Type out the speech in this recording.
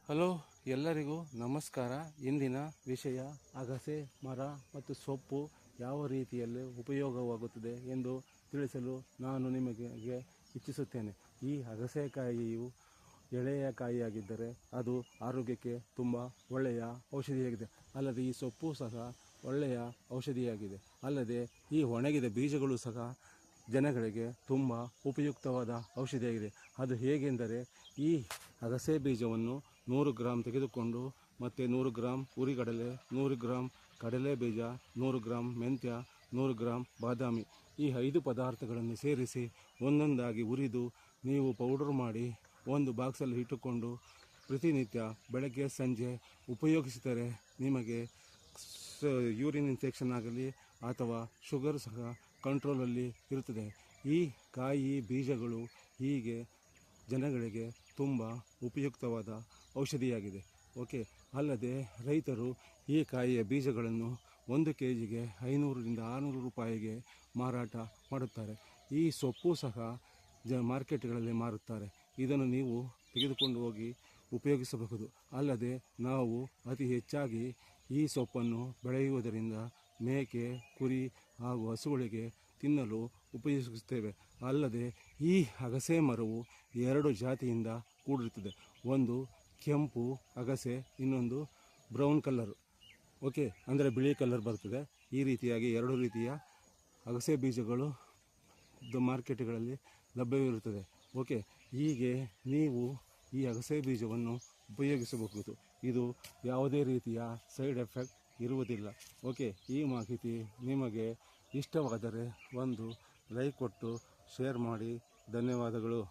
Hello, ಎಲ್ಲರಿಗೂ ನಮಸ್ಕಾರ. ಇಂದಿನ ವಿಷಯ ಅಗಸೆ ಮರ ಮತ್ತು ಸೊಪ್ಪು ಯಾವ ರೀತಿಯಲ್ಲಿ ಉಪಯೋಗವಾಗುತ್ತದೆ ಎಂದು ತಿಳಿಸಲು ನಾನು ನಿಮಗೆ ಇಚ್ಛಿಸುತ್ತೇನೆ. ಈ ಅಗಸೆಕಾಯಿಯು ಎಳೆಯ ಕಾಯಿಯಾಗಿದ್ದರೆ ಅದು ಆರೋಗ್ಯಕ್ಕೆ ತುಂಬ ಒಳ್ಳೆಯ ಔಷಧಿಯಾಗಿದೆ. ಅಲ್ಲದೆ ಈ ಸೊಪ್ಪು ಸಹ ಒಳ್ಳೆಯ ಔಷಧಿಯಾಗಿದೆ. ಅಲ್ಲದೆ ಈ ಒಣಗಿದ ಬೀಜಗಳು ಸಹ ಜನಗಳಿಗೆ ತುಂಬ ಉಪಯುಕ್ತವಾದ ಔಷಧಿಯಾಗಿದೆ. ಅದು ಹೇಗೆಂದರೆ, ಈ ಅಗಸೆ ಬೀಜವನ್ನು 100 ಗ್ರಾಂ ತೆಗೆದುಕೊಂಡು ಮತ್ತು 100 ಗ್ರಾಂ ಹುರಿಗಡಲೆ, 100 ಗ್ರಾಂ ಕಡಲೆ ಬೀಜ, 100 ಗ್ರಾಂ ಮೆಂತ್ಯ, 100 ಗ್ರಾಂ ಬಾದಾಮಿ, ಈ 5 ಪದಾರ್ಥಗಳನ್ನು ಸೇರಿಸಿ ಒಂದೊಂದಾಗಿ ಹುರಿದು ನೀವು ಪೌಡರ್ ಮಾಡಿ ಒಂದು ಬಾಕ್ಸಲ್ಲಿ ಇಟ್ಟುಕೊಂಡು ಪ್ರತಿನಿತ್ಯ ಬೆಳಗ್ಗೆ ಸಂಜೆ ಉಪಯೋಗಿಸಿದರೆ ನಿಮಗೆ ಯೂರಿನ್ ಇನ್ಫೆಕ್ಷನ್ ಆಗಲಿ ಅಥವಾ ಶುಗರ್ ಸಹ ಕಂಟ್ರೋಲಲ್ಲಿ ಇರುತ್ತದೆ. ಈ ಕಾಯಿ ಬೀಜಗಳು ಹೀಗೆ ಜನಗಳಿಗೆ ತುಂಬ ಉಪಯುಕ್ತವಾದ ಔಷಧಿಯಾಗಿದೆ. ಓಕೆ. ಅಲ್ಲದೆ ರೈತರು ಈ ಕಾಯಿಯ ಬೀಜಗಳನ್ನು 1 kgಗೆ 500ರಿಂದ 600 ರೂಪಾಯಿಗೆ ಮಾರಾಟ ಮಾಡುತ್ತಾರೆ. ಈ ಸೊಪ್ಪು ಸಹ ಮಾರ್ಕೆಟ್ಗಳಲ್ಲಿ ಮಾರುತ್ತಾರೆ. ಇದನ್ನು ನೀವು ತೆಗೆದುಕೊಂಡು ಹೋಗಿ ಉಪಯೋಗಿಸಬಹುದು. ಅಲ್ಲದೆ ನಾವು ಅತಿ ಹೆಚ್ಚಾಗಿ ಈ ಸೊಪ್ಪನ್ನು ಬೆಳೆಯುವುದರಿಂದ ಮೇಕೆ, ಕುರಿ ಹಾಗೂ ಹಸುಗಳಿಗೆ ತಿನ್ನಲು ಉಪಯೋಗಿಸುತ್ತೇವೆ. ಅಲ್ಲದೆ ಈ ಅಗಸೆ ಮರವು 2 ಜಾತಿಯಿಂದ ಕೂಡಿರುತ್ತದೆ. ಒಂದು ಕೆಂಪು ಅಗಸೆ, ಇನ್ನೊಂದು ಬ್ರೌನ್ ಕಲರ್. ಓಕೆ, ಅಂದರೆ ಬಿಳಿ ಕಲರ್ ಬರ್ತದೆ. ಈ ರೀತಿಯಾಗಿ 2 ರೀತಿಯ ಅಗಸೆ ಬೀಜಗಳು ಮಾರ್ಕೆಟ್ಗಳಲ್ಲಿ ಲಭ್ಯವಿರುತ್ತದೆ. ಓಕೆ, ಹೀಗೆ ನೀವು ಈ ಅಗಸೆ ಬೀಜವನ್ನು ಉಪಯೋಗಿಸಬಹುದು. ಇದು ಯಾವುದೇ ರೀತಿಯ ಸೈಡ್ ಎಫೆಕ್ಟ್ ಇರುವುದಿಲ್ಲ. ಓಕೆ, ಈ ಮಾಹಿತಿ ನಿಮಗೆ ಇಷ್ಟವಾದರೆ ಒಂದು ಲೈಕ್ ಕೊಟ್ಟು ಶೇರ್ ಮಾಡಿ. ಧನ್ಯವಾದಗಳು.